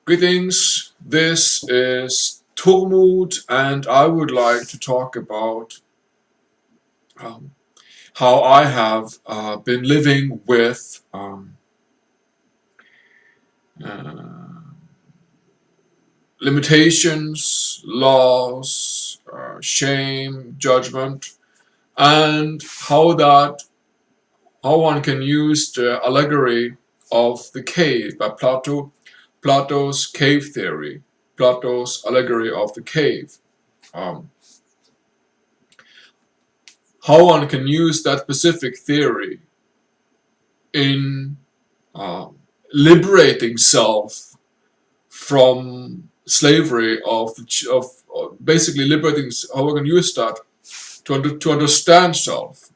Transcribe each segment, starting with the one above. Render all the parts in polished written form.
Greetings, this is Tormod, and I would like to talk about um, how I have been living with uh, limitations, laws, shame, judgment, and how one can use the allegory of the cave by Plato's cave theory, Plato's allegory of the cave. Um, how one can use that specific theory in um, liberating self from slavery of basically liberating, how we can use that to understand self,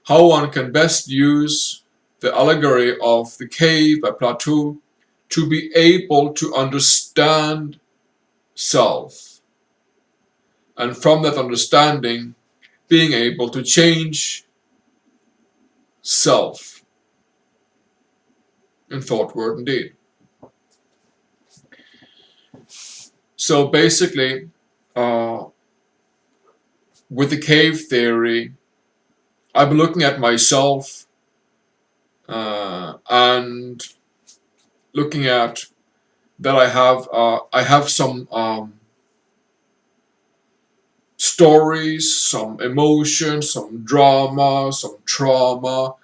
how one can best use the allegory of the cave by Plato to be able to understand self, and from that understanding being able to change self in thought, word, and deed. So basically, with the cave theory, I've been looking at myself and looking at that I have some stories, some emotions, some drama, some trauma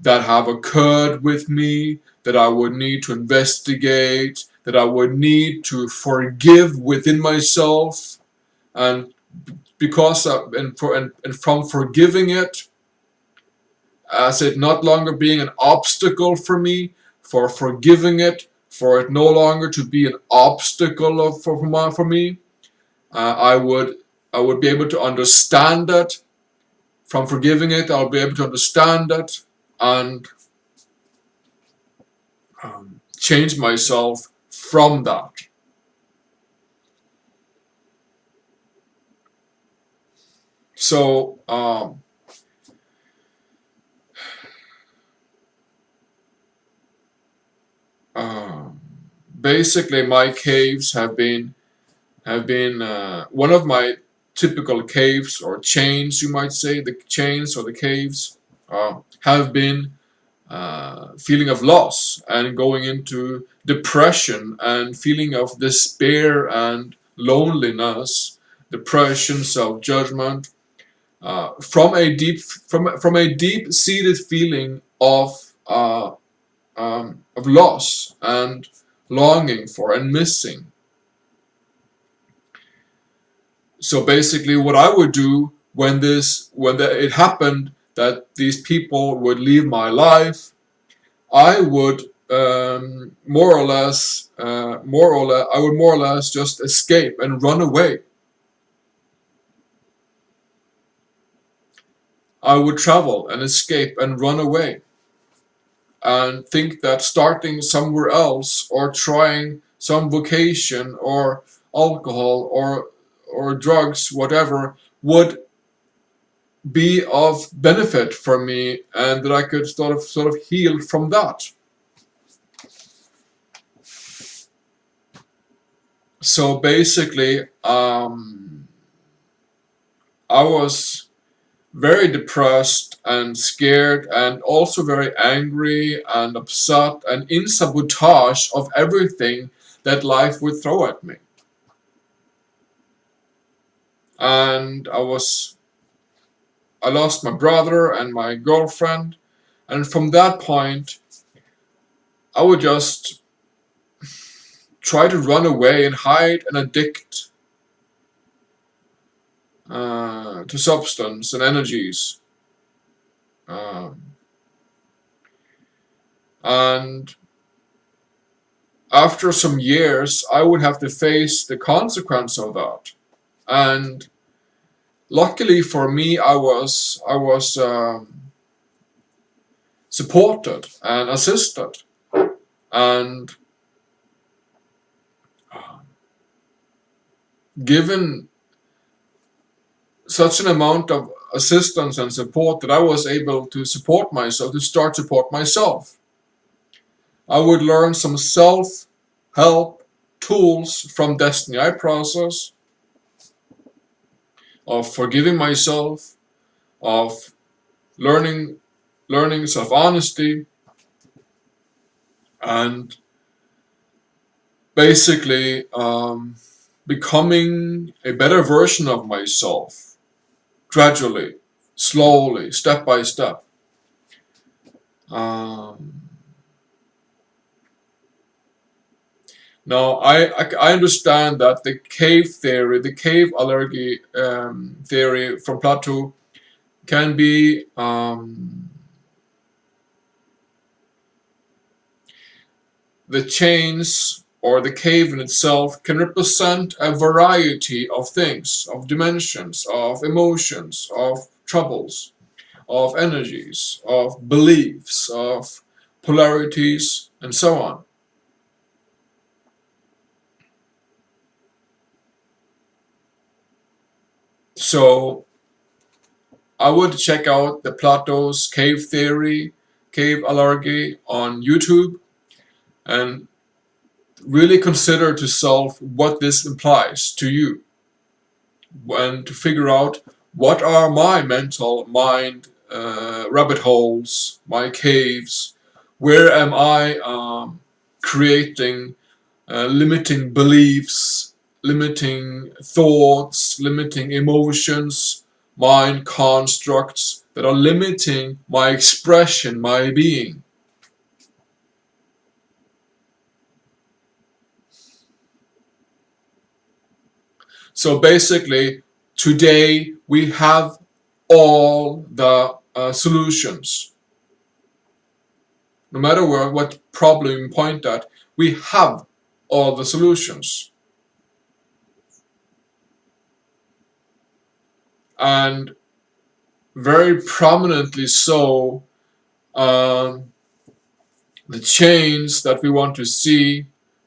that have occurred with me that I would need to investigate, that I would need to forgive within myself, and because and from forgiving it, as it not longer being an obstacle for me, for forgiving it, for it no longer to be an obstacle for me, I would be able to understand it. From forgiving it, I'll be able to understand it and change myself from that. So basically, my caves have been one of my typical caves or chains, you might say. The chains or the caves have been feeling of loss and going into depression and feeling of despair and loneliness, depression, self-judgment, from a deep-seated feeling of loss and longing for and missing. So basically, what I would do when it happened that these people would leave my life, I would I would more or less just escape and run away. I would travel and escape and run away, and think that starting somewhere else or trying some vocation or alcohol or drugs, whatever, would be of benefit for me, and that I could sort of heal from that. So basically, I was very depressed and scared and also very angry and upset and in sabotage of everything that life would throw at me. And I lost my brother and my girlfriend, and from that point I would just try to run away and hide and addict to substance and energies. And after some years, I would have to face the consequence of that. And luckily for me, I was supported and assisted, and given such an amount of assistance and support that I was able to support myself, to start support myself. I would learn some self-help tools from Destiny I process, of forgiving myself, of learning self-honesty, and basically becoming a better version of myself, gradually, slowly, step by step. Now, I understand that the cave theory, the cave allegory theory from Plato can be the chains or the cave in itself can represent a variety of things, of dimensions, of emotions, of troubles, of energies, of beliefs, of polarities, and so on. So I would check out the Plato's cave theory, cave allegory on YouTube, and really consider to self what this implies to you, and to figure out what are my mental mind rabbit holes, my caves, where am I creating limiting beliefs, limiting thoughts, limiting emotions, mind constructs that are limiting my expression, my being. So basically, today we have all the solutions. No matter what problem you point at, we have all the solutions. And very prominently so, the change that we want to see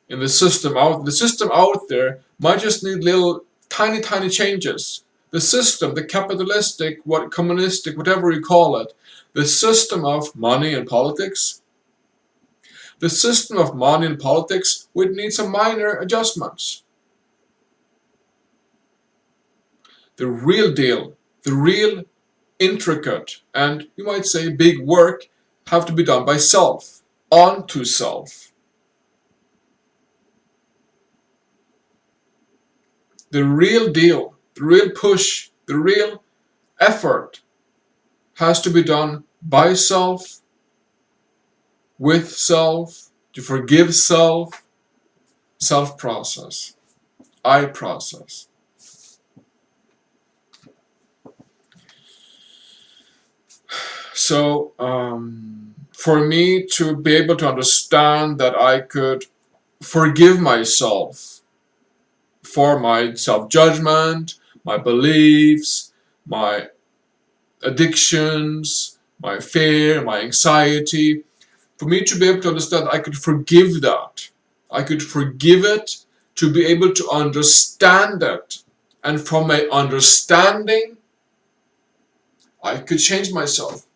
in the system out there might just need little tiny changes. The system, the capitalistic, what communistic, whatever you call it, the system of money and politics, the system of money and politics would need some minor adjustments. The real deal, the real intricate, and you might say big work have to be done by self, onto self. The real deal, the real push, the real effort has to be done by self, with self, to forgive self, self process, I process. So for me to be able to understand that I could forgive myself for my self-judgment, my beliefs, my addictions, my fear, my anxiety, for me to be able to understand I could forgive that. I could forgive it, to be able to understand it. And from my understanding, I could change myself.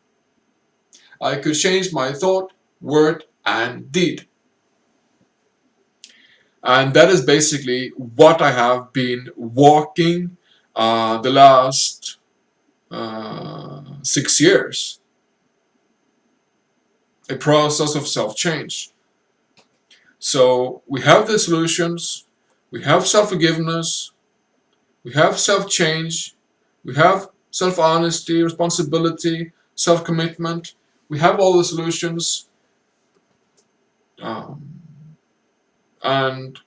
I could change my thought, word, and deed. And that is basically what I have been walking the last 6 years. A process of self-change. So we have the solutions, we have self-forgiveness, we have self-change, we have self-honesty, responsibility, self-commitment. We have all the solutions, and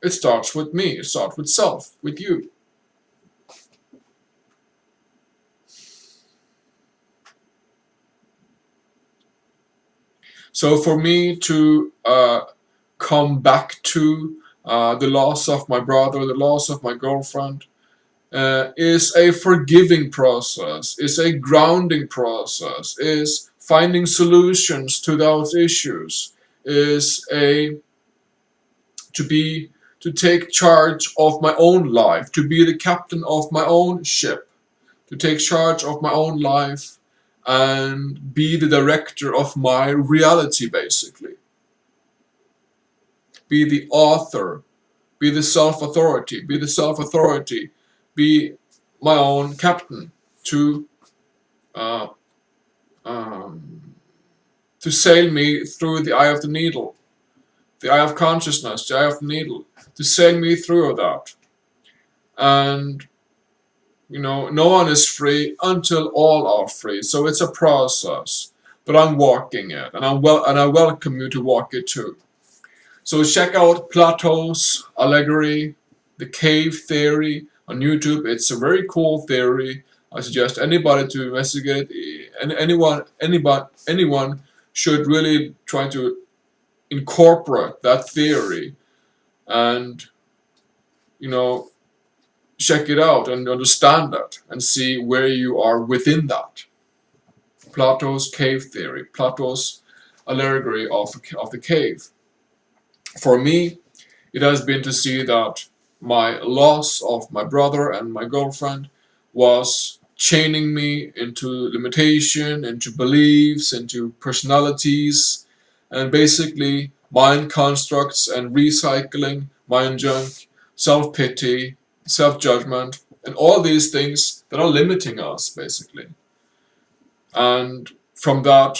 it starts with me, it starts with self, with you. So for me to come back to the loss of my brother, the loss of my girlfriend, is a forgiving process, is a grounding process, is finding solutions to those issues, is to take charge of my own life, to be the captain of my own ship, to take charge of my own life and be the director of my reality, basically. be the author, be the self-authority, be my own captain to uh, um, to sail me through the eye of the needle, the eye of consciousness, the eye of the needle, to sail me through that. And no one is free until all are free. So it's a process, but I'm walking it, and I welcome you to walk it too. So check out Plato's Allegory, the cave theory on YouTube. It's a very cool theory. I suggest anybody to investigate. And anyone should really try to incorporate that theory and check it out and understand that and see where you are within that. Plato's cave theory, Plato's allegory of the cave. For me, it has been to see that my loss of my brother and my girlfriend was chaining me into limitation, into beliefs, into personalities, and basically mind constructs and recycling, mind junk, self-pity, self-judgment, and all these things that are limiting us, basically. And from that,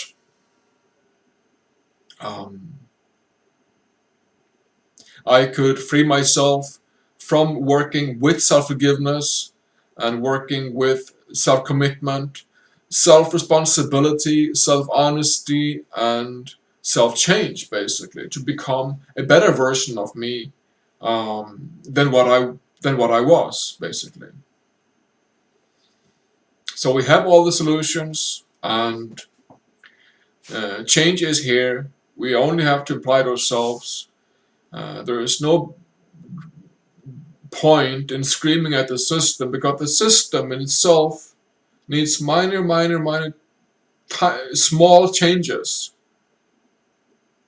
I could free myself from working with self-forgiveness and working with self-commitment, self-responsibility, self-honesty, and self-change, basically, to become a better version of me than what I was, basically. So we have all the solutions, and change is here. We only have to apply it ourselves. There is no point in screaming at the system, because the system in itself needs minor, small changes.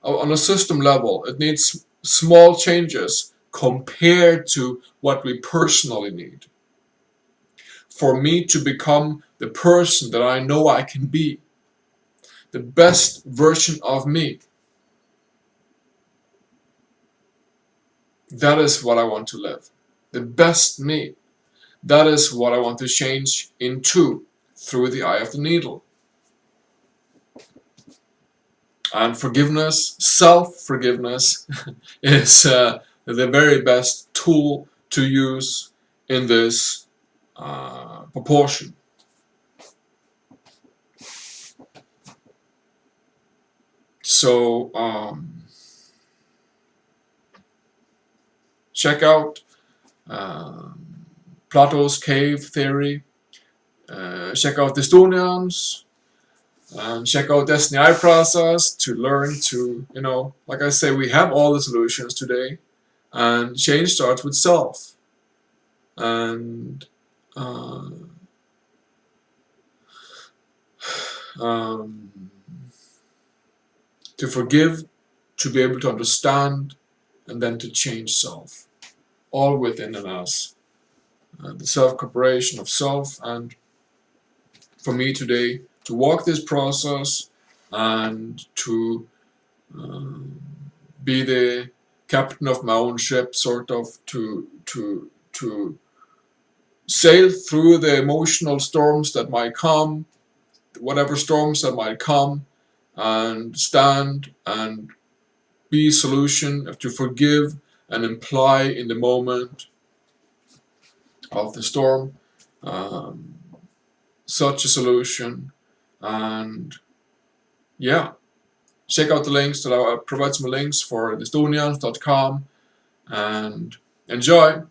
On a system level, it needs small changes compared to what we personally need. For me to become the person that I know I can be, the best version of me. That is what I want to live. The best me. That is what I want to change into through the eye of the needle. And forgiveness, self-forgiveness, is the very best tool to use in this proportion. So check out Plato's cave theory, check out the Estonians, and check out Destiny Eye process to learn to, like I say, we have all the solutions today, and change starts with self. And to forgive, to be able to understand, and then to change self. All within us. The self-cooperation of self, and for me today, to walk this process and to be the captain of my own ship, sort of, to sail through the emotional storms that might come, whatever storms that might come, and stand and be solution, to forgive and imply in the moment of the storm such a solution. And yeah, check out the links that I provide some links for thestonians.com and enjoy.